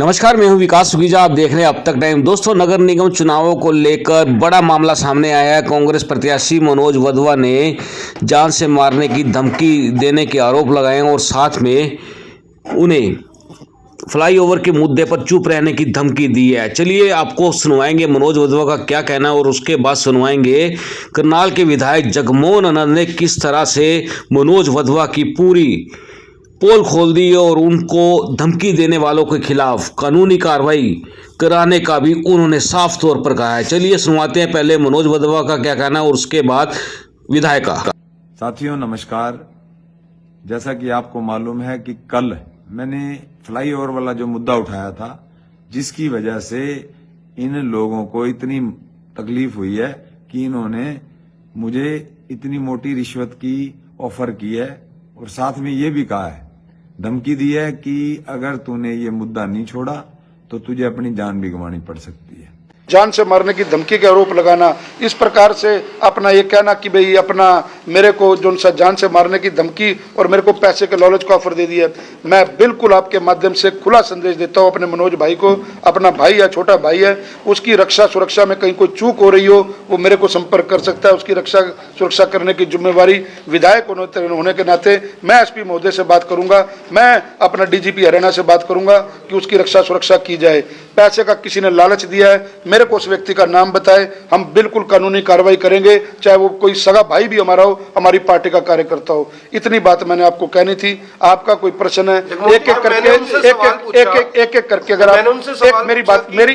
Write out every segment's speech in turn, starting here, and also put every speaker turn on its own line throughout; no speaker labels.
नमस्कार, मैं हूं विकास सुगीजा। आप देख रहे हैं अब तक टाइम। दोस्तों, नगर निगम चुनावों को लेकर बड़ा मामला सामने आया है। कांग्रेस प्रत्याशी मनोज वधवा ने जान से मारने की धमकी देने के आरोप लगाए हैं और साथ में उन्हें फ्लाईओवर के मुद्दे पर चुप रहने की धमकी दी है। चलिए आपको सुनवाएंगे मनोज वधवा का क्या कहना है और उसके बाद सुनवाएंगे करनाल के विधायक जगमोहन आनंद ने किस तरह से मनोज वधवा की पूरी पोल खोल दी और उनको धमकी देने वालों के खिलाफ कानूनी कार्रवाई कराने का भी उन्होंने साफ तौर पर कहा है। चलिए सुनवाते हैं पहले मनोज वधवा का क्या कहना है और उसके बाद विधायक का।
साथियों नमस्कार। जैसा कि आपको मालूम है कि कल मैंने फ्लाईओवर वाला जो मुद्दा उठाया था, जिसकी वजह से इन लोगों को इतनी तकलीफ हुई है कि इन्होंने मुझे इतनी मोटी रिश्वत की ऑफर की है और साथ में ये भी कहा है, धमकी दी है कि अगर तूने ये मुद्दा नहीं छोड़ा तो तुझे अपनी जान भी गंवानी पड़ सकती है।
जान से मारने की धमकी के आरोप लगाना, इस प्रकार से अपना ये कहना कि भाई अपना मेरे को जो सा जान से मारने की धमकी और मेरे को पैसे के लालच का ऑफर दे दिया। मैं बिल्कुल आपके माध्यम से खुला संदेश देता हूं अपने मनोज भाई को, अपना भाई या छोटा भाई है, उसकी रक्षा सुरक्षा में कहीं कोई चूक हो रही हो वो मेरे को संपर्क कर सकता है। उसकी रक्षा सुरक्षा करने की जिम्मेवारी विधायक होने के नाते मैं एसपी महोदय से बात करूंगा, मैं अपना डीजीपी हरियाणा से बात करूंगा कि उसकी रक्षा सुरक्षा की जाए। पैसे का किसी ने लालच दिया है, मेरे को उस व्यक्ति का नाम बताए, हम बिल्कुल कानूनी कार्रवाई करेंगे, चाहे वो कोई सगा भाई भी हमारा हो, हमारी पार्टी का कार्यकर्ता हो। इतनी बात मैंने आपको कहनी थी। आपका कोई प्रश्न है एक एक करके अगर आप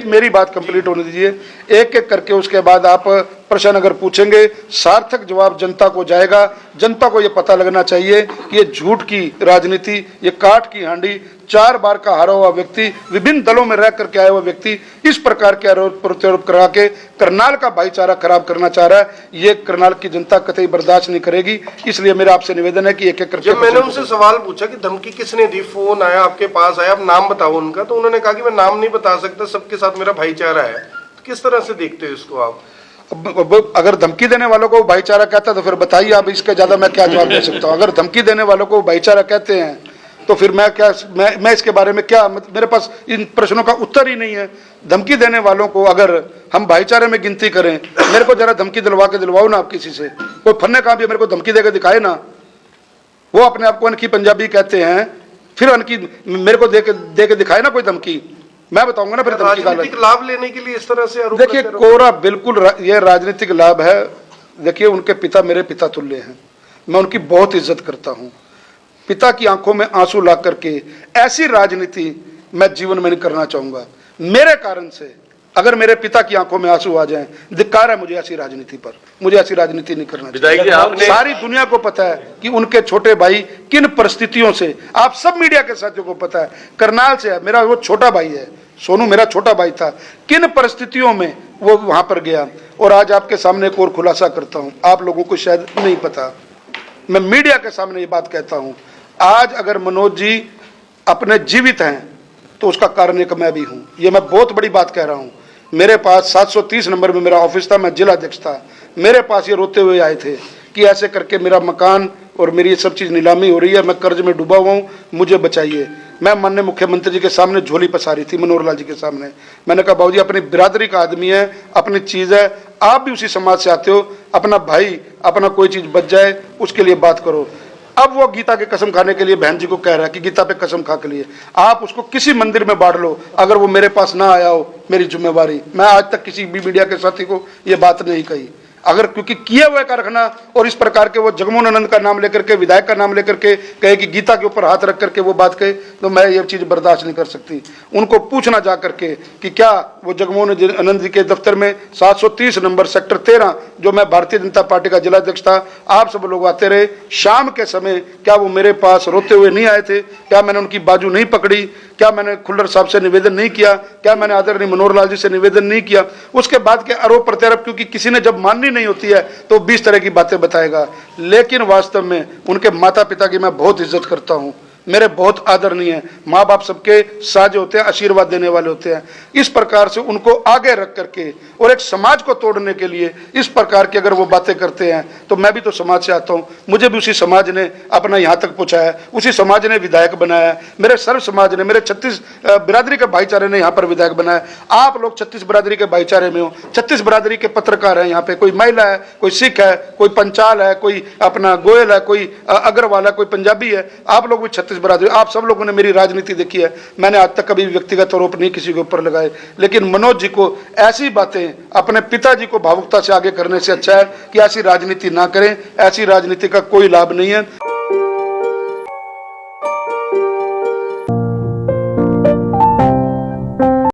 मेरी बात कंप्लीट होने दीजिए। एक एक करके उसके बाद आप प्रश्न अगर पूछेंगे, सार्थक जवाब जनता को जाएगा। जनता को यह पता लगना चाहिए कि ये झूठ की राजनीति, ये काट की हांडी, 4 बार का हारा हुआ व्यक्ति, विभिन्न दलों में रह करके आया हुआ व्यक्ति इस प्रकार के आरोप प्रत्यारोप करा के करनाल का भाईचारा खराब करना चाह रहा है। ये करनाल की जनता कतई बर्दाश्त नहीं करेगी। इसलिए मेरा आपसे निवेदन है कि एक एक करके।
जब मैंने उनसे सवाल पूछा कि धमकी किसने दी, फोन आया आपके पास आया, आप नाम बताओ उनका, तो उन्होंने कहा कि मैं नाम नहीं बता सकता, सबके साथ मेरा भाईचारा है। तो किस तरह से देखते हो इसको आप?
अगर धमकी देने वालों को भाईचारा कहता है तो फिर बताइए आप, इसके ज्यादा मैं क्या जवाब दे सकता हूँ। अगर धमकी देने वालों को भाईचारा कहते हैं तो फिर मैं इसके बारे में क्या, मेरे पास इन प्रश्नों का उत्तर ही नहीं है। धमकी देने वालों को अगर हम भाईचारे में गिनती करें, मेरे को जरा धमकी दिलवा के दिलवाओ ना आप किसी से। कोई फन्ने का भी मेरे को धमकी देकर दिखाए ना। वो अपने आप को अनकी पंजाबी कहते हैं, फिर अनकी मेरे को दे के दिखाए ना कोई धमकी, मैं बताऊंगा ना फिर धमकी का
राजनीतिक लाभ लेने के लिए इस तरह से आरोप।
देखिए कोरा बिल्कुल ये राजनीतिक लाभ है। देखिए उनके पिता मेरे पिता तुल्य हैं, मैं उनकी बहुत इज्जत करता हूं। पिता की आंखों में आंसू ला करके ऐसी राजनीति मैं जीवन में नहीं करना चाहूंगा। मेरे कारण से अगर मेरे पिता की आंखों में आंसू आ जाएं, धिक्कार है मुझे ऐसी राजनीति पर। मुझे ऐसी राजनीति नहीं करना चाहिए। सारी दुनिया को पता है कि उनके छोटे भाई किन परिस्थितियों से, आप सब मीडिया के साथियों को पता है, करनाल से है, मेरा वो छोटा भाई है, सोनू मेरा छोटा भाई था, किन परिस्थितियों में वो वहां पर गया। और आज आपके सामने एक और खुलासा करता हूं, आप लोगों को शायद नहीं पता, मैं मीडिया के सामने ये बात कहता हूं। आज अगर मनोज जी अपने जीवित हैं तो उसका कारण एक मैं भी हूं। ये मैं बहुत बड़ी बात कह रहा हूं। मेरे पास 730 नंबर में मेरा ऑफिस था, मैं जिला अध्यक्ष था। मेरे पास ये रोते हुए आए थे कि ऐसे करके मेरा मकान और मेरी ये सब चीज नीलामी हो रही है, मैं कर्ज में डूबा हुआ हूं, मुझे बचाइए। मैं माननीय मुख्यमंत्री जी के सामने झोली पसारी थी, मनोहर लाल जी के सामने। मैंने कहा बाबूजी अपनी बिरादरी का आदमी है, अपनी चीज है, आप भी उसी समाज से आते हो, अपना भाई अपना कोई चीज बच जाए उसके लिए बात करो। अब वो गीता की कसम खाने के लिए बहन जी को कह रहा है कि गीता पे कसम खा के लिए आप उसको किसी मंदिर में बांट लो, अगर वो मेरे पास ना आया हो मेरी जिम्मेवारी। मैं आज तक किसी भी मीडिया के साथी को ये बात नहीं कही। अगर क्योंकि किए हुए का रखना और इस प्रकार के वो जगमोहन आनंद का नाम लेकर के, विधायक का नाम लेकर के कहे कि गीता के ऊपर हाथ रख करके वो बात कहे, तो मैं ये चीज बर्दाश्त नहीं कर सकती। उनको पूछना जा करके कि क्या वो जगमोहन आनंद जी के दफ्तर में 730 नंबर सेक्टर 13, जो मैं भारतीय जनता पार्टी का जिला अध्यक्ष था, आप सब लोग आते रहे शाम के समय, क्या वो मेरे पास रोते हुए नहीं आए थे? क्या मैंने उनकी बाजू नहीं पकड़ी? क्या मैंने खुल्लर साहब से निवेदन नहीं किया? क्या मैंने आदरणीय मनोहर लाल जी से निवेदन नहीं किया? उसके बाद के आरोप प्रत्यारोप, क्योंकि किसी ने जब माननी नहीं होती है तो 20 तरह की बातें बताएगा। लेकिन वास्तव में उनके माता पिता की मैं बहुत इज्जत करता हूं। मेरे बहुत आदरणीय हैं। माँ बाप सबके साझ होते हैं, आशीर्वाद देने वाले होते हैं। इस प्रकार से उनको आगे रख करके और एक समाज को तोड़ने के लिए इस प्रकार की अगर वो बातें करते हैं, तो मैं भी तो समाज से आता हूँ, मुझे भी उसी समाज ने अपना यहाँ तक पहुँचाया, उसी समाज ने विधायक बनाया, मेरे सर्व समाज ने, मेरे 36 बिरादरी के भाईचारे ने यहाँ पर विधायक बनाया। आप लोग 36 बिरादरी के भाईचारे में हो, 36 बिरादरी के पत्रकार हैं यहाँ पे, कोई महिला है, कोई सिख है, कोई पंचाल है, कोई अपना गोयल है, कोई अग्रवाल है, कोई पंजाबी है। आप लोग भी 36 बिरादरी, आप सब लोगों ने मेरी राजनीति देखी है। मैंने आज तक कभी व्यक्तिगत आरोप नहीं किसी के ऊपर लगाए, लेकिन मनोज जी को ऐसी बातें अपने पिताजी को भावुकता से आगे करने से अच्छा है कि ऐसी राजनीति ना करें। ऐसी राजनीति का कोई लाभ नहीं है।